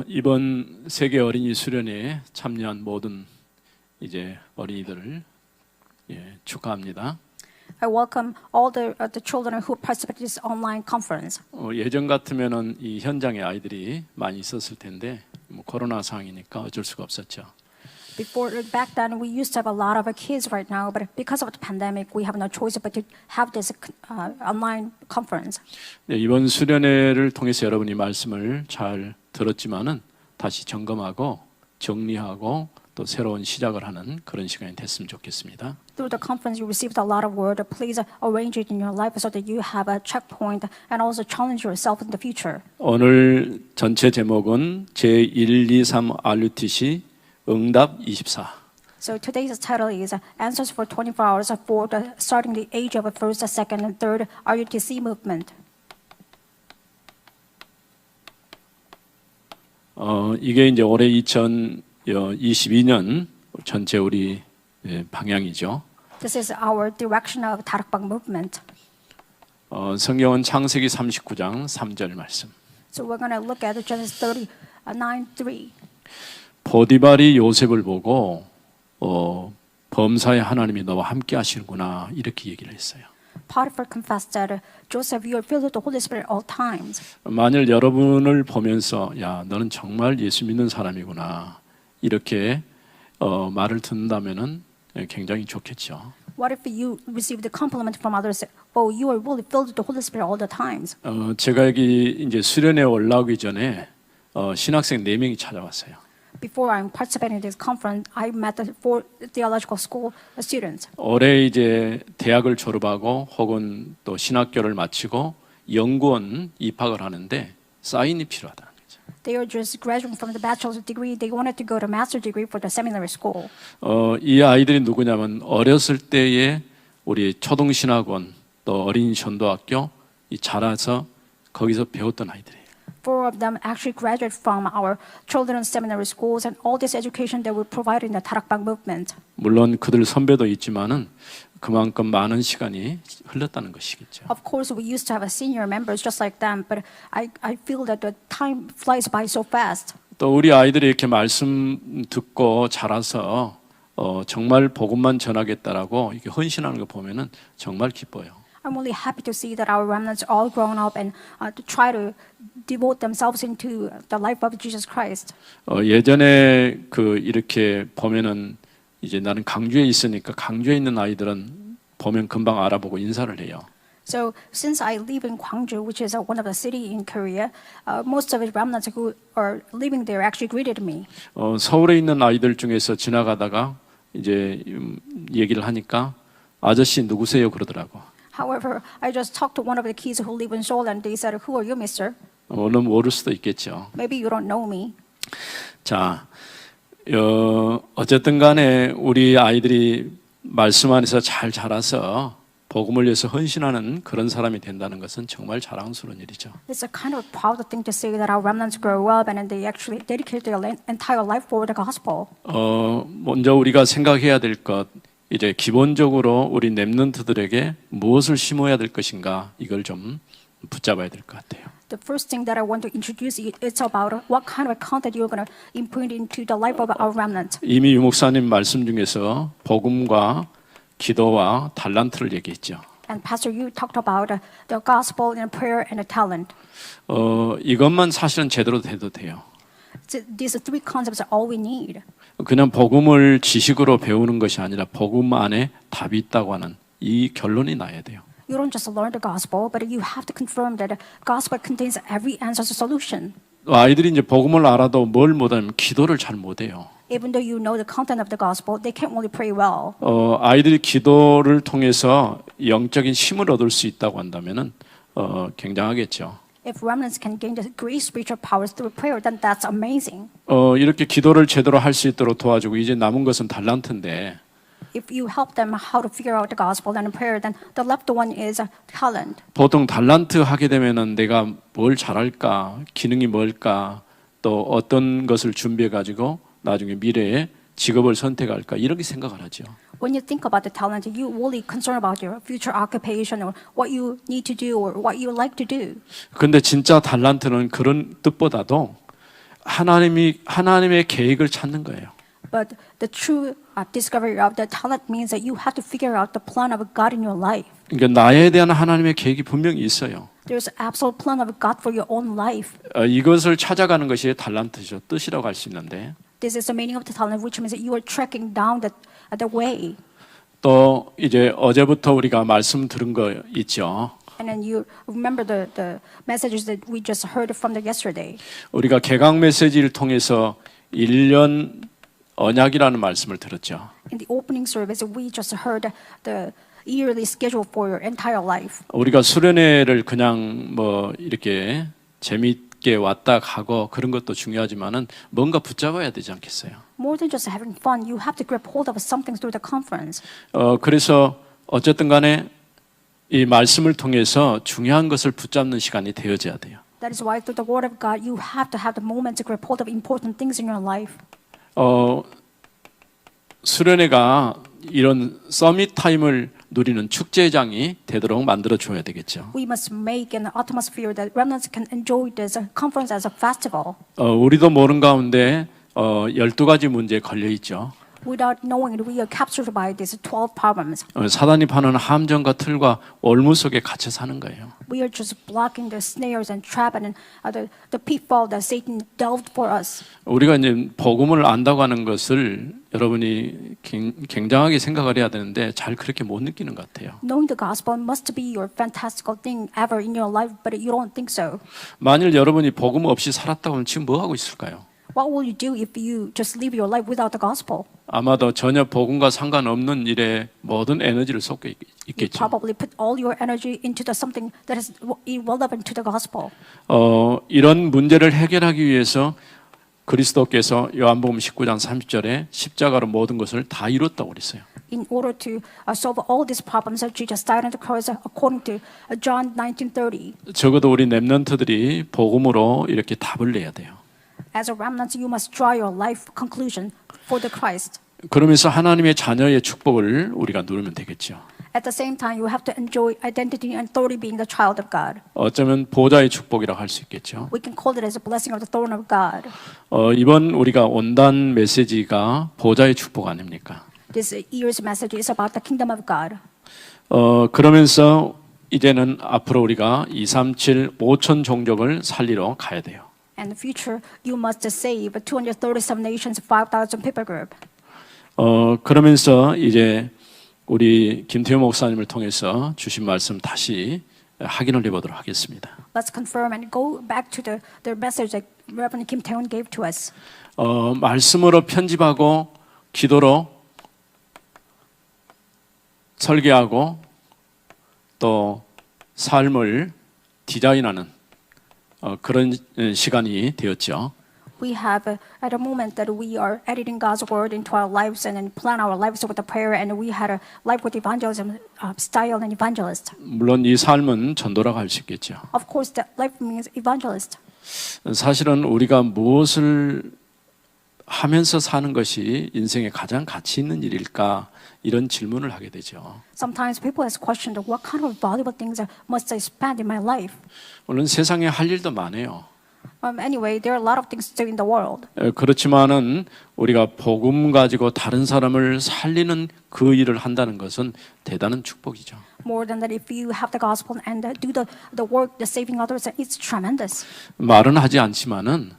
이번 세계 어린이 수련회에 참여한 모든 이제 어린이들을 축하합니다. I welcome all the children who participated in this online conference. 예전 같으면은 이 현장에 아이들이 많이 있었을 텐데 코로나 상황이니까 어쩔 수가 없었죠. Back then, we used to have a lot of kids right now, but because of the pandemic, we have no choice but to have this online conference. 네, 이번 수련회를 통해서 여러분이 말씀을 잘 들었지만은 다시 점검하고 정리하고 또 새로운 시작을 하는 그런 시간이 됐으면 좋겠습니다. Through the conference, you received a lot of word. Please arrange it in your life so that you have a checkpoint and also challenge yourself in the future. 오늘 전체 제목은 제1, 2, 3 RUTC 응답 24. So today's title is Answers for 24 Hours for starting the age of first, second, and third RUTC movement. 이게 이제 올해 2022년 전체 우리 방향이죠. This is our direction of 다락방 movement. 성경은 창세기 39장 3절 말씀. So we're going to look at Genesis 39:3. 보디발이 요셉을 보고 범사의 하나님이 너와 함께 하시는구나 이렇게 얘기를 했어요. Potiphar confessed that Joseph, you are filled with the Holy Spirit at all times. 만일 여러분을 보면서 야 너는 정말 예수 믿는 사람이구나 이렇게 말을 듣는다면은 굉장히 좋겠죠. What if you receive the compliment from others? Oh, you are really filled with the Holy Spirit all the times. 제가 여기 이제 수련회에 올라오기 전에 신학생 4명이 찾아왔어요. Before I'm participating in this conference, I met the 4 theological school students. 올해 이제 대학을 졸업하고 혹은 또 신학교를 마치고 연구원 입학을 하는데 사인이 필요하다는 거죠. They are just graduating from the bachelor's degree. They wanted to go to master's degree for the seminary school. 이 아이들이 누구냐면 어렸을 때에 우리 초등신학원 또 어린이 전도학교 자라서 거기서 배웠던 아이들이에요. 4 of them actually graduated from our children's seminary schools and all this education that we provide in the 다락방 movement. 물론 그들 선배도 있지만은 그만큼 많은 시간이 흘렀다는 것이겠죠. Of course, we used to have senior members just like them, but I feel that the time flies by so fast. 또 우리 아이들이 이렇게 말씀 듣고 자라서 정말 복음만 전하겠다라고 이렇게 헌신하는 거 보면은 정말 기뻐요. I'm really happy to see that our remnants all grown up and to try to devote themselves into the life of Jesus Christ. 예전에 이렇게 보면은 이제 나는 강주에 있으니까 강주에 있는 아이들은 보면 금방 알아보고 인사를 해요. So since I live in Gwangju, which is one of the city in Korea, most of the remnants who are living there actually greeted me. 서울에 있는 아이들 중에서 지나가다가 이제 얘기를 하니까 아저씨 누구세요 그러더라고. However, I just talked to one of the kids who live in Seoul, and they said, "Who are you, Mister?" 너는 모를 수도 있겠죠. Maybe you don't know me. 자, 어쨌든 간에 우리 아이들이 말씀 안에서 잘 자라서 복음을 위해서 헌신하는 그런 사람이 된다는 것은 정말 자랑스러운 일이죠. It's a kind of proud thing to say that our remnants grow up and they actually dedicate their entire life for the gospel. 먼저 우리가 생각해야 될 것, 이제 기본적으로 우리 렘넌트들에게 무엇을 심어야 될 것인가 이걸 좀 붙잡아야 될 것 같아요. The first thing that I want to introduce it's about what kind of content you're going to imprint into the life of our remnant. 이미 유 목사님 말씀 중에서 복음과 기도와 달란트를 얘기했죠. And Pastor, you talked about the gospel and prayer and the talent. 이것만 사실은 제대로 돼도 돼요. These 3 concepts are all we need. 그냥 복음을 지식으로 배우는 것이 아니라 복음 안에 답이 있다고 하는 이 결론이 나야 돼요. You don't just learn the gospel, but you have to confirm that the gospel contains every answer to solution. 아이들이 이제 복음을 알아도 뭘 못하면 기도를 잘 못해요. Even though you know the content of the gospel, they can't really pray well. 아이들이 기도를 통해서 영적인 힘을 얻을 수 있다고 한다면은 굉장하겠죠. If remnants can gain the great spiritual powers through prayer, then that's amazing. 이렇게 기도를 제대로 할 수 있도록 도와주고 이제 남은 것은 달란트인데. If you help them how to figure out the gospel and prayer, then the left one is talent. 보통 달란트 하게 되면은 내가 뭘 잘할까, 기능이 뭘까, 또 어떤 것을 준비해 가지고 나중에 미래에 직업을 선택할까 이렇게 생각을 하죠. When you think about the talent, you really concerned about your future occupation or what you need to do or what you like to do. 근데 진짜 달란트는 그런 뜻보다도 하나님의 계획을 찾는 거예요. But the true discovery of the talent means that you have to figure out the plan of God in your life. 그러니까 나에 대한 하나님의 계획이 분명히 있어요. There's an absolute plan of God for your own life. 이것을 찾아가는 것이 달란트죠. 뜻이라고 할 수 있는데 This is the meaning of the talent, which means that you are tracking down the way. 또 이제 어제부터 우리가 말씀 들은 거 있죠. And then you remember the messages that we just heard from the yesterday. 우리가 개강 메시지를 통해서 1년 언약이라는 말씀을 들었죠. In the opening service, we just heard the yearly schedule for your entire life. 우리가 수련회를 그냥 뭐 이렇게 재미있게 왔다 가고 그런 것도 중요하지만은 뭔가 붙잡아야 되지 않겠어요? More than just having fun, you have to grab hold of something through the conference. 그래서 어쨌든 간에 이 말씀을 통해서 중요한 것을 붙잡는 시간이 되어져야 돼요. That is why through the Word of God, you have to have the moment to grab hold of important things in your life. 수련회가 이런 서밋 타임을 누리는 축제장이 되도록 만들어 줘야 되겠죠. We must make an atmosphere that remnants can enjoy this conference as a festival. 우리도 모르는 가운데 12가지 문제에 걸려 있죠. Without knowing it, we are captured by these 12 problems. 사단이 파는 함정과 틀과 올무 속에 갇혀 사는 거예요. We are just blocking the snares and trap and the pitfall that Satan delved for us. 우리가 이제 복음을 안다고 하는 것을 여러분이 굉장하게 생각을 해야 되는데 잘 그렇게 못 느끼는 것 같아요. Knowing the gospel must be your fantastical thing ever in your life, but you don't think so. 만일 여러분이 복음 없이 살았다고 하면 지금 뭐 하고 있을까요? What will you do if you just live your life without the gospel? 아마도 전혀 복음과 상관없는 일에 모든 에너지를 쏟고 You 있겠죠. probably put all your energy into something that is irrelevant to the gospel. 이런 문제를 해결하기 위해서 그리스도께서 요한복음 19장 30절에 십자가로 모든 것을 다 이뤘다고 그랬어요. In order to solve all these problems, Jesus died on the cross according to John 19:30. 적어도 우리 렘넌트들이 복음으로 이렇게 답을 내야 돼요. As a remnant, you must draw your life conclusion for the Christ. 그러면서 하나님의 자녀의 축복을 우리가 누리면 되겠죠. At the same time, you have to enjoy identity and authority being the child of God. 어쩌면 보좌의 축복이라고 할 수 있겠죠. We can call it as a blessing of the throne of God. 이번 우리가 온단 메시지가 보좌의 축복 아닙니까? This year's message is about the kingdom of God. 그러면서 이제는 앞으로 우리가 237 5천 종족을 살리러 가야 돼요. And in the future, you must save 237 nations, 5,000 people group. 그러면서 이제 우리 김태호 목사님을 통해서 주신 말씀 다시 확인을 해보도록 하겠습니다. Let's confirm and go back to the message that Reverend Kim Tae-won gave to us. 말씀으로 편집하고 기도로 설계하고 또 삶을 디자인하는 그런 시간이 되었죠. We have at a moment that we are editing God's word into our lives and then plan our lives with the prayer, and we had a life with evangelism style and evangelist. 물론 이 삶은 전도라고 할 수 있겠죠. Of course, that life means evangelist. 사실은 우리가 무엇을 하면서 사는 것이 인생에 가장 가치 있는 일일까 이런 질문을 하게 되죠. Sometimes people ask questions, what kind of valuable things must I spend in my life? 물론 세상에 할 일도 많아요. Anyway, there are a lot of things to do in the world. 그렇지만은 우리가 복음 가지고 다른 사람을 살리는 그 일을 한다는 것은 대단한 축복이죠. More than that, if you have the gospel and do the work, the saving others, it's tremendous. 말은 하지 않지만은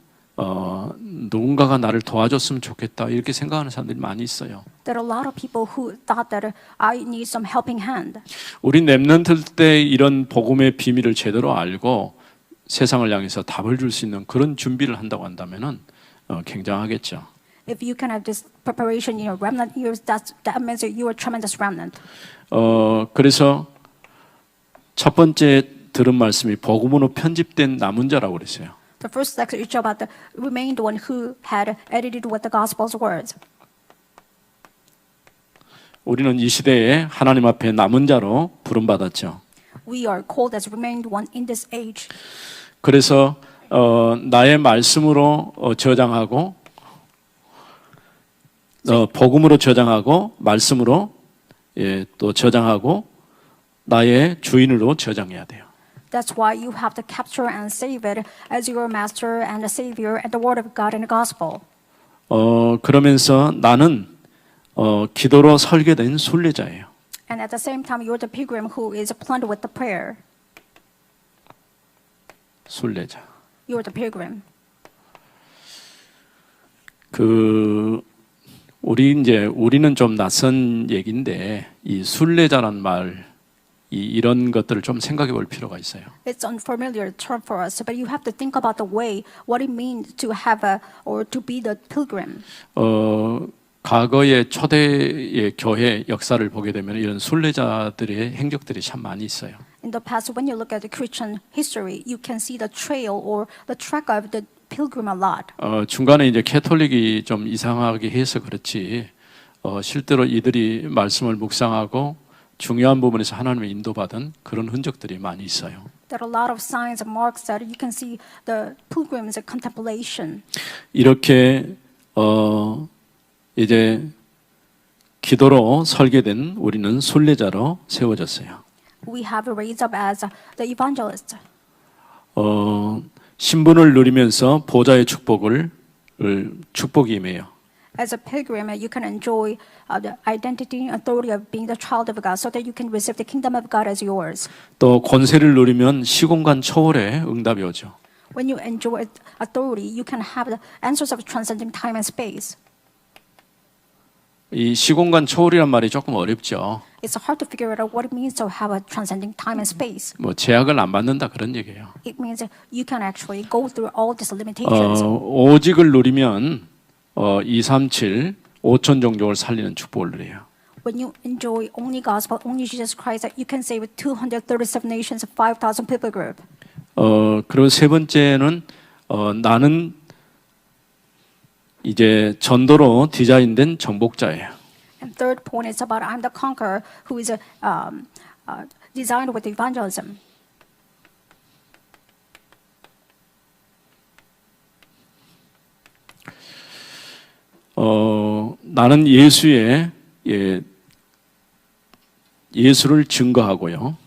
누군가가 나를 도와줬으면 좋겠다 이렇게 생각하는 사람들이 많이 있어요. There are a lot of people who thought that I need some helping hand. 우리 렘넌트 때 이런 복음의 비밀을 제대로 알고 세상을 향해서 답을 줄 수 있는 그런 준비를 한다고 한다면은 굉장하겠죠. If you can have this preparation in your remnant years, that means that you are a tremendous remnant. 그래서 첫 번째 들은 말씀이 복음으로 편집된 남은 자라고 그랬어요. The first lecture is about the remained one who had edited with the gospel's words. 우리는 이 시대에 하나님 앞에 남은 자로 부름받았죠. We are called as remained one in this age. 그래서 나의 말씀으로 저장하고 복음으로 저장하고 말씀으로 또 저장하고 나의 주인으로 저장해야 돼요. That's why you have to capture and save it as your master and the savior and the word of God and the gospel. 그러면서 나는 기도로 설계된 순례자예요. And at the same time, you're the pilgrim who is planted with the prayer. 순례자. You're the pilgrim. 우리는 좀 낯선 얘기인데 이 순례자란 말 이런 것들을 좀 생각해 볼 필요가 있어요. It's unfamiliar term for us, but you have to think about the way what it means to have or to be the pilgrim. 과거의 초대의 교회 역사를 보게 되면 이런 순례자들의 행적들이 참 많이 있어요. In the past, when you look at the Christian history, you can see the trail or the track of the pilgrim a lot. 중간에 이제 캐톨릭이 좀 이상하게 해서 그렇지 실제로 이들이 말씀을 묵상하고 중요한 부분에서 하나님의 인도받은 그런 흔적들이 많이 있어요. There are a lot of signs and marks that you can see the pilgrims' contemplation. 이렇게 이제 기도로 설계된 우리는 순례자로 세워졌어요. We have raised up as the evangelist. 신분을 누리면서 보좌의 축복이 임해요. As a pilgrim, you can enjoy the identity and authority of being the child of God so that you can receive the kingdom of God as yours. 또 권세를 누리면 시공간 초월의 응답이 오죠. When you enjoy authority, you can have the answers of transcending time and space. 이 시공간 초월이란 말이 조금 어렵죠. It's hard to figure out what it means to have a transcending time and space. 뭐 제약을 안 받는다 그런 얘기예요. It means you can actually go through all these limitations. 오직을 누리면 237, 5천 종족을 살리는 축복을 누려요. When you enjoy only gospel, only Jesus Christ, you can save 237 nations, 5,000 people group. 그리고 세 번째는 나는 이제 전도로 디자인된 정복자예요. And third point is about I'm the conqueror who is designed with evangelism. 나는 예수를 증거하고요.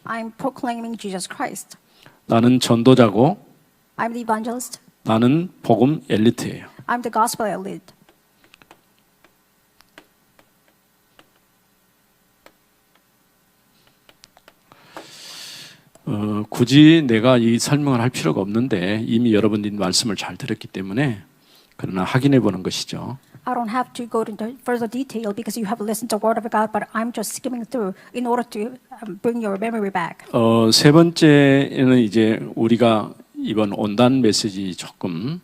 I'm proclaiming Jesus Christ. 나는 전도자고 I'm the evangelist. 나는 복음 엘리트예요. I'm the gospel elite. 굳이 내가 이 설명을 할 필요가 없는데 이미 여러분들이 말씀을 잘 들었기 때문에 그러나 확인해 보는 것이죠. I don't have to go into further detail because you have listened to the word of God, but I'm just skimming through in order to bring your memory back. 세 번째는 이제 우리가 이번 온단 메시지 조금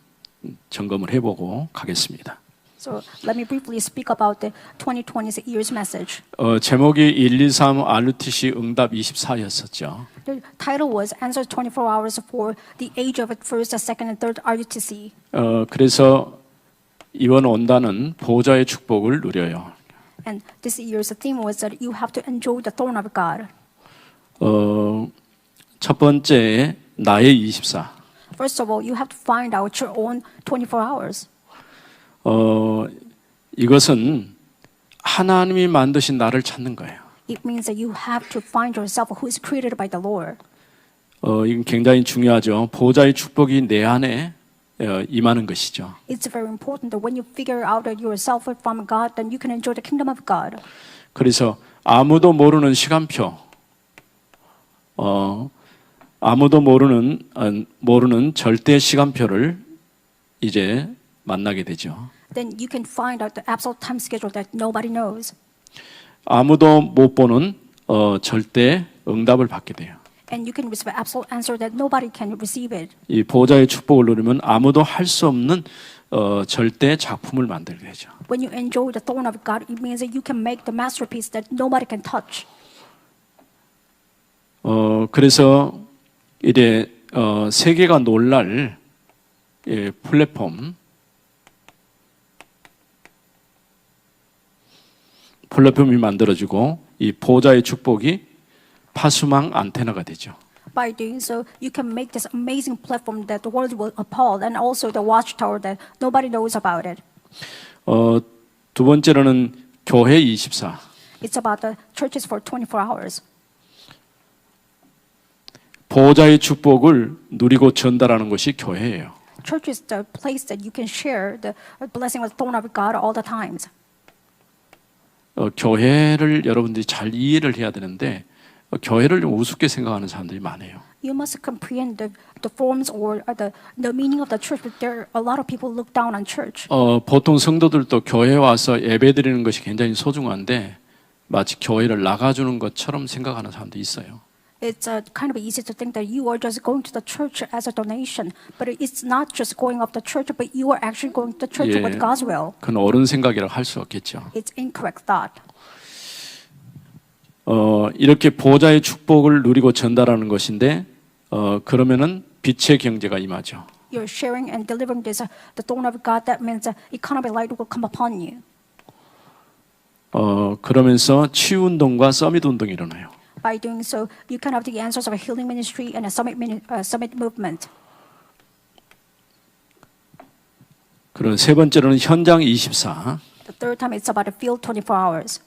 점검을 해보고 가겠습니다. So let me briefly speak about the 2020's year's message. 제목이 123 RUTC 응답 24였었죠. The title was Answers 24 Hours for the Age of First, Second, and Third RUTC. 그래서 이번 온단은 보좌의 축복을 누려요. And this year's theme was that you have to enjoy the throne of God. 첫 번째 나의 24. First of all, you have to find out your own 24 hours. 이것은 하나님이 만드신 나를 찾는 거예요. It means that you have to find yourself who is created by the Lord. 이건 굉장히 중요하죠. 보좌의 축복이 내 안에 임하는 것이죠. It's very important that when you figure out that yourself from God, then you can enjoy the kingdom of God. 그래서 아무도 모르는 시간표, 아무도 모르는 절대 시간표를 이제 만나게 되죠. Then you can find out the absolute time schedule that nobody knows. 아무도 못 보는 절대 응답을 받게 돼요. And you can receive an absolute answer that nobody can receive it. 이 보좌의 축복을 누리면 아무도 할 수 없는 절대 작품을 만들게 되죠. When you enjoy the throne of God, it means that you can make the masterpiece that nobody can touch. 그래서 이제 세계가 놀랄 플랫폼이 만들어지고 이 보좌의 축복이 파수망 안테나가 되죠. By doing so, you can make this amazing platform that the world will appall, and also the watchtower that nobody knows about it. 두 번째로는 교회 24. It's about the churches for 24 hours. 보호자의 축복을 누리고 전달하는 것이 교회예요. Church is the place that you can share the blessing of the throne of God all the times. 교회를 여러분들이 잘 이해를 해야 되는데 교회를 좀 우습게 생각하는 사람들이 많아요. You must comprehend the forms or the meaning of the church, but there a lot of people look down on church. 보통 성도들도 교회에 와서 예배드리는 것이 굉장히 소중한데 마치 교회를 나가주는 것처럼 생각하는 사람도 있어요. It's kind of easy to think that you are just going to the church as a donation, but it's not just going up the church, but you are actually going to the church 예, with God's will. 그건 옳은 생각이라고 할 수 없겠죠. It's incorrect thought. 이렇게 보호자의 축복을 누리고 전달하는 것인데 그러면은 빛의 경제가 임하죠. You're sharing and delivering this, the throne of God. That means economic light will come upon you. 그러면서 치유 운동과 서밋 운동이 일어나요. By doing so, you can have the answers of a healing ministry and a summit movement. 그런 세 번째로는 현장 24. The third time, it's about a field 24 hours.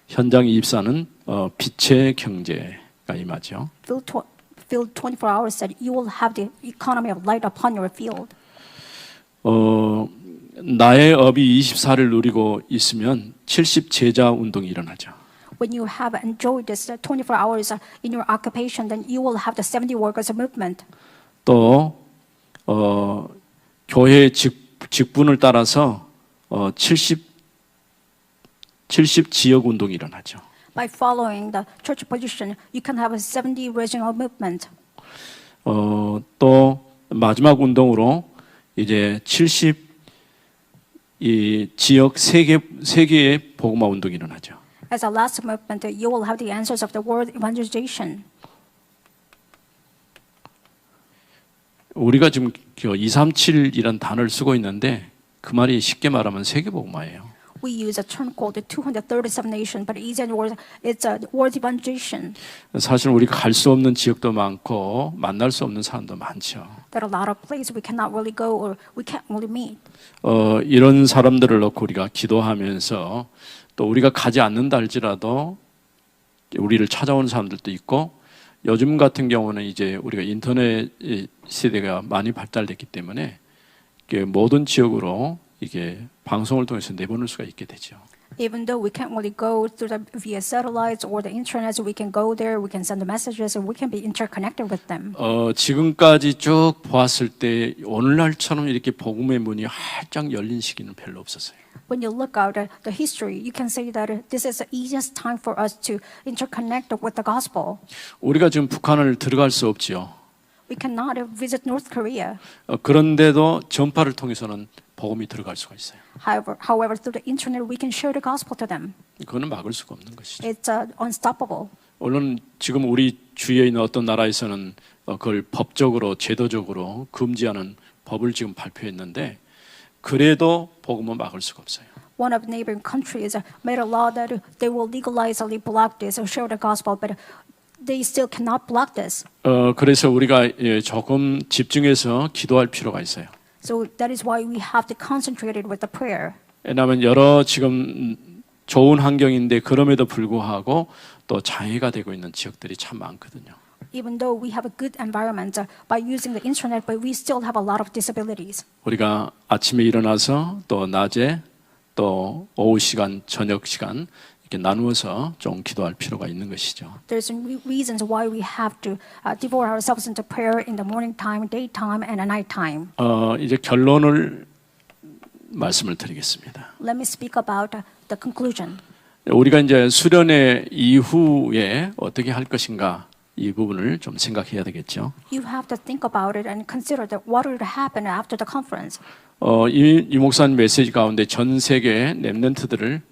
현장 24는 빛의 경제가 임하죠. Field 24 hours said you will have the economy of light upon your field. 나의 업이 24를 누리고 있으면 70 제자 운동이 일어나죠. When you have enjoyed this 24 hours in your occupation, then you will have the 70 workers movement. 또 교회의 직분을 따라서 70 지역 운동이 일어나죠. By following the church position, you can have a 70 regional movement. 또 마지막 운동으로 이제 70 이 지역 세 개의 복음화 운동이 일어나죠. As a last movement, you will have the answers of the word evangelization. 우리가 지금 237이라는 단어를 쓰고 있는데 그 말이 쉽게 말하면 세계 복음화예요. We use a term called the 237 nation, but it's a word evangelization. 사실 우리가 갈 수 없는 지역도 많고 만날 수 없는 사람도 많죠. There are a lot of places we cannot really go or we can't really meet. 이런 사람들을 놓고 우리가 기도하면서 또 우리가 가지 않는다 할지라도 우리를 찾아오는 사람들도 있고 요즘 같은 경우는 이제 우리가 인터넷 세대가 많이 발달됐기 때문에 모든 지역으로 이게 방송을 통해서 내보낼 수가 있게 되죠. Even though we can't really go via satellites or the internet, we can go there, we can send the messages, and we can be interconnected with them. 지금까지 쭉 보았을 때 오늘날처럼 이렇게 복음의 문이 활짝 열린 시기는 별로 없었어요. When you look out at the history, you can say that this is the easiest time for us to interconnect with the gospel. 우리가 지금 북한을 들어갈 수 없지요. We cannot visit North Korea. 그런데도 전파를 통해서는 복음이 들어갈 수가 있어요. However, through the internet, we can share the gospel to them. 그거는 막을 수가 없는 것이죠. It's unstoppable. 물론 지금 우리 주위에 있는 어떤 나라에서는 그걸 법적으로 제도적으로 금지하는 법을 지금 발표했는데 그래도 복음은 막을 수가 없어요. One of the neighboring countries made a law that they will legalize or block this or share the gospel, but they still cannot block this. 그래서 우리가 조금 집중해서 기도할 필요가 있어요. So that is why we have to concentrate it with the prayer. 왜냐하면 여러 지금 좋은 환경인데 그럼에도 불구하고 또 장애가 되고 있는 지역들이 참 많거든요. Even though we have a good environment by using the internet, but we still have a lot of disabilities. 우리가 아침에 일어나서 또 낮에 또 오후 시간, 저녁 시간 이렇게 나누어서 좀 기도할 필요가 있는 것이죠. There's reasons why we have to devote ourselves into prayer in the morning time, daytime, and at night time. 이제 결론을 말씀을 드리겠습니다. Let me speak about the conclusion. 우리가 이제 수련회 이후에 어떻게 할 것인가 이 부분을 좀 생각해야 되겠죠. You have to think about it and consider that what will happen after the conference. 이 목사님 메시지 가운데 전 세계 렘넌트들을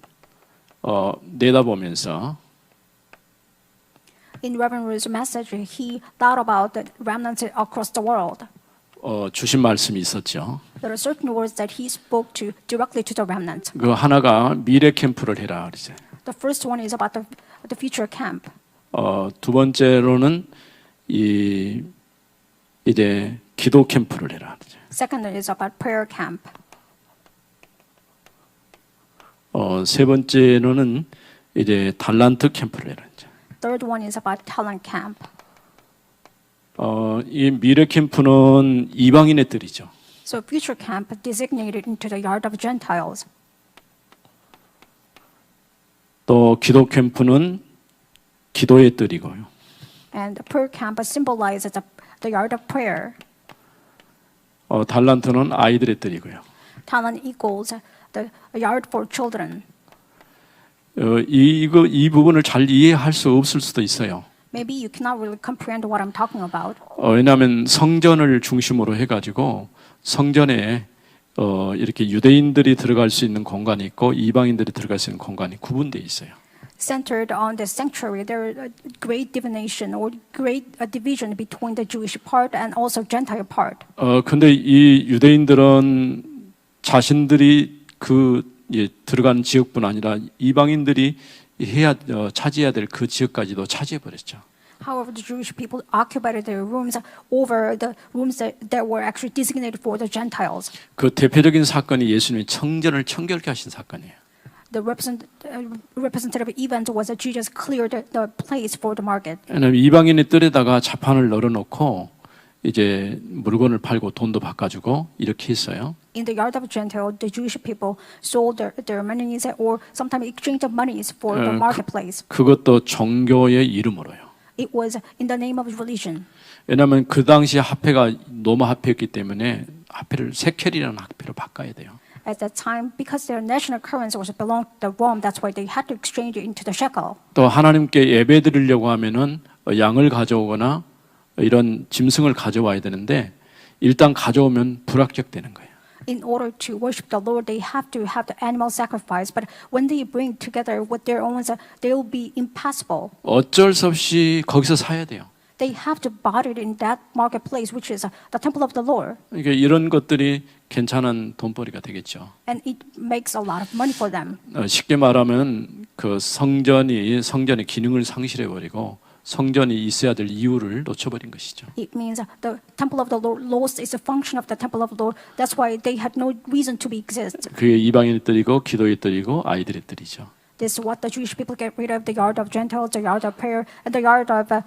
내다보면서 In Reverend Ru's message, he thought about the remnants across the world. 주신 말씀이 있었죠. There are certain words that he spoke to directly to the remnant. 그 하나가 미래 캠프를 해라 그러죠. The first one is about the future camp. 두 번째로는 이제 기도 캠프를 해라 그러죠. Second is about prayer camp. 세 번째로는 이제 달란트 캠프를 해라 그러죠. third one is about talent camp. 이 미래 캠프는 이방인의 뜰이죠. So future camp designated into the yard of Gentiles. 또 기도 캠프는 기도의 뜰이고요. And the prayer camp symbolizes the yard of prayer. 달란트는 아이들의 뜰이고요. Talent equals the yard for children. 이 부분을 잘 이해할 수 없을 수도 있어요. Maybe you cannot really comprehend what I'm talking about. 왜냐하면 성전을 중심으로 해가지고 성전에 이렇게 유대인들이 들어갈 수 있는 공간이 있고 이방인들이 들어갈 수 있는 공간이 구분되어 있어요. Centered on the sanctuary, there is a great divination or great division between the Jewish part and also Gentile part. 근데 이 유대인들은 자신들이 들어간 지역뿐 아니라 이방인들이 차지해야 될 그 지역까지도 차지해 버렸죠. However, the Jewish people occupied their rooms over the rooms that were actually designated for the Gentiles. 그 대표적인 사건이 예수님이 성전을 청결케 하신 사건이에요. The representative event was that Jesus cleared the place for the market. 왜냐하면 이방인의 뜰에다가 자판을 널어놓고 이제 물건을 팔고 돈도 바꿔주고 이렇게 했어요. In the yard of Gentile, the Jewish people sold their monies or sometimes exchange of monies for the marketplace. 그것도 종교의 이름으로요. It was in the name of religion. 왜냐하면 그 당시 화폐가 로마 화폐였기 때문에 화폐를 세켈이라는 화폐로 바꿔야 돼요. At that time, because their national currency was belonged to Rome, that's why they had to exchange it into the shekel. 또 하나님께 예배 드리려고 하면은 양을 가져오거나 이런 짐승을 가져와야 되는데 일단 가져오면 불합격되는 거예요. In order to worship the Lord, they have to have the animal sacrifice. But when they bring together with their own, they will be impassable. 어쩔 수 없이 거기서 사야 돼요. They have to buy it in that marketplace, which is the temple of the Lord. 그러니까 이런 것들이 괜찮은 돈벌이가 되겠죠. And it makes a lot of money for them. 쉽게 말하면 그 성전의 기능을 상실해 버리고 성전이 있어야 될 이유를 놓쳐버린 것이죠. It means the temple of the Lord lost its function of the temple of the Lord. That's why they had no reason to be exist. 그게 이방인의 뜰이고 기도의 뜰이고 아이들의 뜰이죠. This is what the Jewish people get rid of: the yard of Gentiles, the yard of prayer, and the yard of.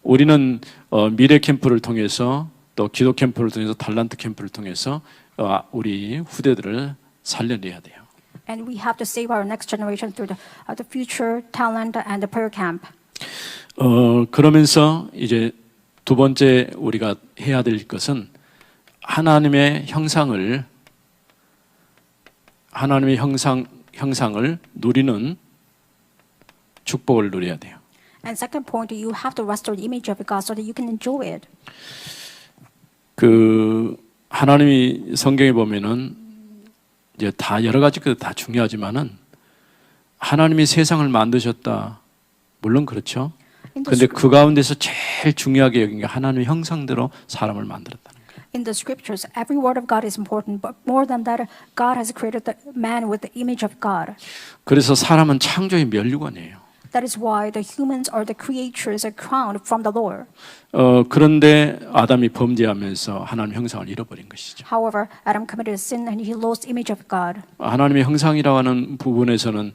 우리는 미래 캠프를 통해서 또 기도 캠프를 통해서 달란트 캠프를 통해서 우리 후대들을 살려내야 돼요. And we have to save our next generation through the future talent and the prayer camp. 그러면서 이제 두 번째 우리가 해야 될 것은 하나님의 형상을 누리는 축복을 누려야 돼요. And second point, you have to restore the image of God so that you can enjoy it. 그 하나님이 성경에 보면은 이제 다 여러 가지 다 중요하지만은 하나님이 세상을 만드셨다. 물론 그렇죠. 근데 그 가운데서 제일 중요하게 여긴 게 하나님의 형상대로 사람을 만들었다는 거예요. In the scriptures, every word of God is important, but more than that, God has created the man with the image of God. 그래서 사람은 창조의 면류관이에요. That is why the humans or the creatures are crowned from the Lord. 그런데 아담이 범죄하면서 하나님 형상을 잃어버린 것이죠. However, Adam committed sin and he lost the image of God. 하나님의 형상이라고 하는 부분에서는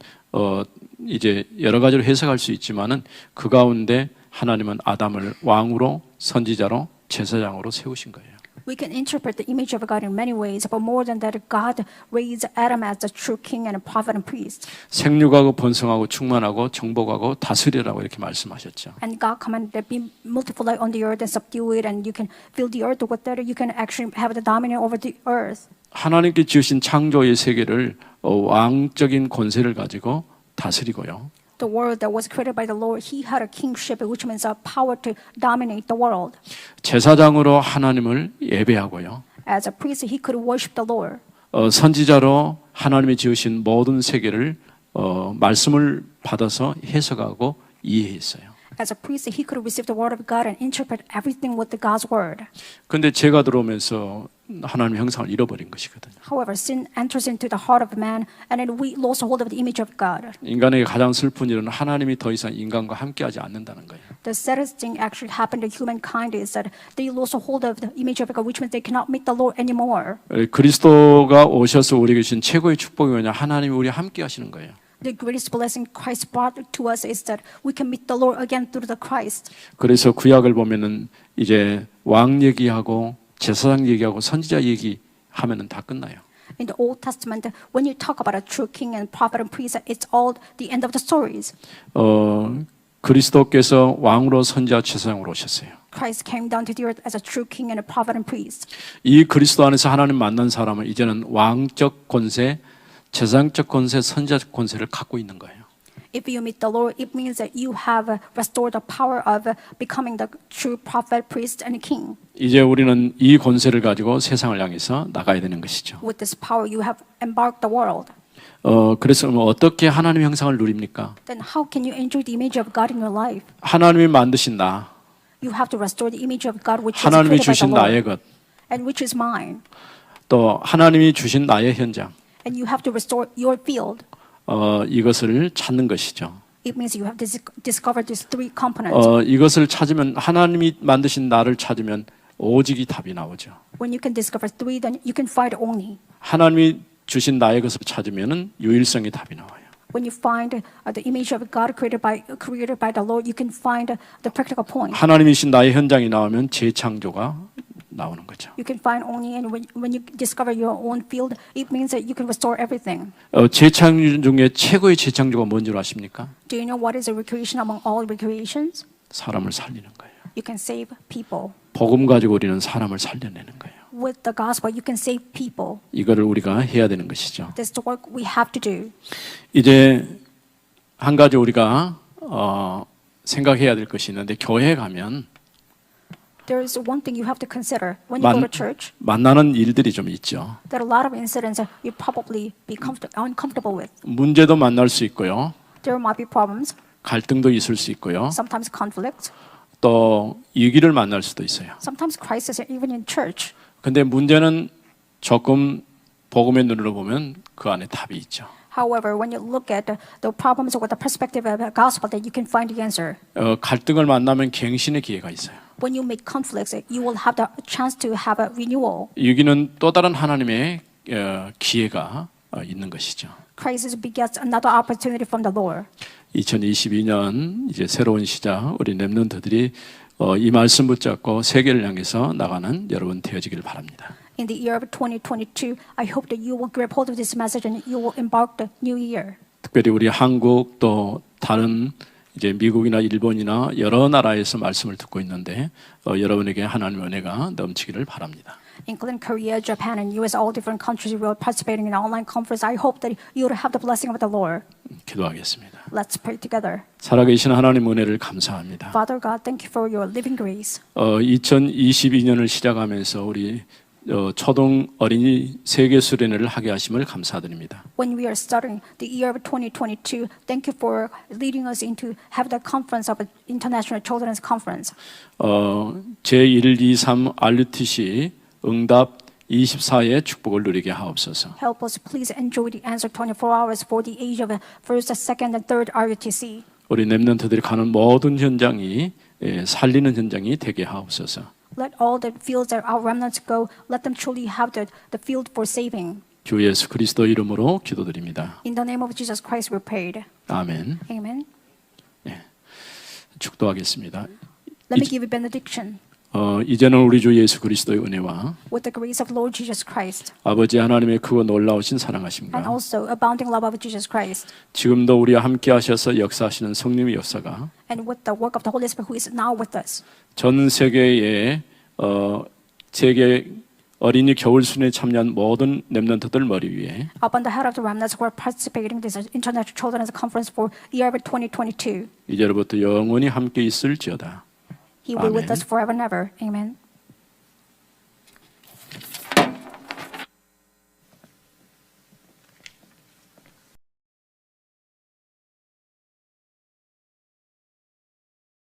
이제 여러 가지로 해석할 수 있지만은 그 가운데 하나님은 아담을 왕으로 선지자로 제사장으로 세우신 거예요. We can interpret the image of God in many ways, but more than that, God raised Adam as the true king and a prophet and priest. 생육하고 번성하고 충만하고 정복하고 다스리라고 이렇게 말씀하셨죠. And God commanded that be multiply on the earth and subdue it, and you can fill the earth with that. You can actually have the dominion over the earth. 하나님께 지으신 창조의 세계를 왕적인 권세를 가지고 다스리고요. The world that was created by the Lord, He had a kingship, which means a power to dominate the world. 제사장으로 하나님을 예배하고요. As a priest, he could worship the Lord. 선지자로 하나님이 지으신 모든 세계를 말씀을 받아서 해석하고 이해했어요. As a priest, he could receive the word of God and interpret everything with the God's word. 근데 죄가 들어오면서 하나님의 형상을 잃어버린 것이거든요. However, sin enters into the heart of man, and then we lost hold of the image of God. 인간에게 가장 슬픈 일은 하나님이 더 이상 인간과 함께하지 않는다는 거예요. The saddest thing actually happened to humankind is that they lost hold of the image of God, which means they cannot meet the Lord anymore. 그리스도가 오셔서 우리에게 주신 최고의 축복이 뭐냐? 하나님이 우리와 함께하시는 거예요. The greatest blessing Christ brought to us is that we can meet the Lord again through the Christ. 그래서 구약을 보면은 이제 왕 얘기하고 제사장 얘기하고 선지자 얘기하면은 다 끝나요. In the Old Testament, when you talk about a true king and prophet and priest, it's all the end of the stories. 그리스도께서 왕으로 선지자 제사장으로 오셨어요. Christ came down to the earth as a true king and a prophet and priest. 이 그리스도 안에서 하나님 만난 사람은 이제는 왕적 권세, 제사장적 권세, 선지자적 권세를 갖고 있는 거예요. If you meet the Lord, it means that you have restored the power of becoming the true prophet, priest, and king. 이제 우리는 이 권세를 가지고 세상을 향해서 나가야 되는 것이죠. With this power, you have embarked the world. 그래서 어떻게 하나님의 형상을 누립니까? Then how can you enjoy the image of God in your life? 하나님이 만드신 나, You have to restore the image of God which is 하나님이 created by 주신 the Lord, 나의 것, and which is mine. 또 하나님이 주신 나의 현장, And you have to restore your field. 이것을 찾는 것이죠. It means you have to discover these three components. 이것을 찾으면 하나님이 만드신 나를 찾으면 오직이 답이 나오죠. When you can discover three, then you can find only. 하나님이 주신 나의 것을 찾으면은 유일성의 답이 나와요. When you find the image of God created by the Lord, you can find the practical point. 하나님이신 나의 현장이 나오면 재창조가 나오는 거죠. You can find only, and when you discover your own field, it means that you can restore everything. 재창조 중에 최고의 재창조가 뭔지 아십니까? Do you know what is a recreation among all recreations? 사람을 살리는 거예요. You can save people. 복음 가지고 우리는 사람을 살려내는 거예요. With the gospel, you can save people. 이거를 우리가 해야 되는 것이죠. This is the work we have to do. 이제 한 가지 우리가 생각해야 될 것이 있는데 교회에 가면 There is one thing you have to consider when you go to church. 만나는 일들이 좀 있죠. There are a lot of incidents that you probably be uncomfortable with. 문제도 만날 수 있고요. There might be problems, 갈등도 있을 수 있고요. sometimes conflict, 또 위기를 만날 수도 있어요. sometimes crisis, even in church. 근데 문제는 조금 복음의 눈으로 보면 그 안에 답이 있죠. However, when you look at the problems with the perspective of the gospel, that you can find the answer. 갈등을 만나면 갱신의 기회가 있어요. When you meet conflicts, you will have the chance to have a renewal. 여기는 또 다른 하나님의 기회가 있는 것이죠. Crisis begets another opportunity from the Lord. 2022년 이제 새로운 시작 우리 렘넌트들이 이 말씀 붙잡고 세계를 향해서 나가는 여러분 되어지기를 바랍니다. In the year of 2022, I hope that you will grab hold of this message and you will embark the new year. 특별히 우리 한국 또 다른 이제 미국이나 일본이나 여러 나라에서 말씀을 듣고 있는데 여러분에게 하나님의 은혜가 넘치기를 바랍니다. Including Korea, Japan, and US, all different countries who are participating in an online conference. I hope that you will have the blessing of the Lord. 기도하겠습니다. Let's pray together. 살아계신 하나님 은혜를 감사합니다. Father God, thank you for your living grace. 2022년을 시작하면서 우리 초등 어린이 세계 수련회를 하게 하심을 감사드립니다. When we are starting the year of 2022, thank you for leading us into have the conference of an International Children's Conference. 제1, 2, 3 RUTC 응답 24의 축복을 누리게 하옵소서. Help us please enjoy the answer 24 hours for the age of first, second, and third RUTC. 우리 렘넌트들이 가는 모든 현장이 살리는 현장이 되게 하옵소서. Let all the fields that our remnants go, let them truly have the field for saving. 주 예수 그리스도 이름으로 기도드립니다. In the name of Jesus Christ we prayed. 아멘. Amen. 축도하겠습니다. Let me give you benediction. 이제는 우리 주 예수 그리스도의 은혜와 With the grace of Lord Jesus Christ 아버지 하나님의 크고 놀라우신 and 사랑하심과 also abounding love of Jesus Christ 지금도 우리와 함께 하셔서 역사하시는 성령의 역사가 and with the work of the Holy Spirit who is now with us 전 세계의 세계 어린이 겨울 순회에 참여한 모든 렘넌트들 머리 위에 upon the head of the remnants who are participating in this International Children's Conference for year of 2022. 이제로부터 영원히 함께 있을지어다. He will be 아멘. with us forever and ever. Amen.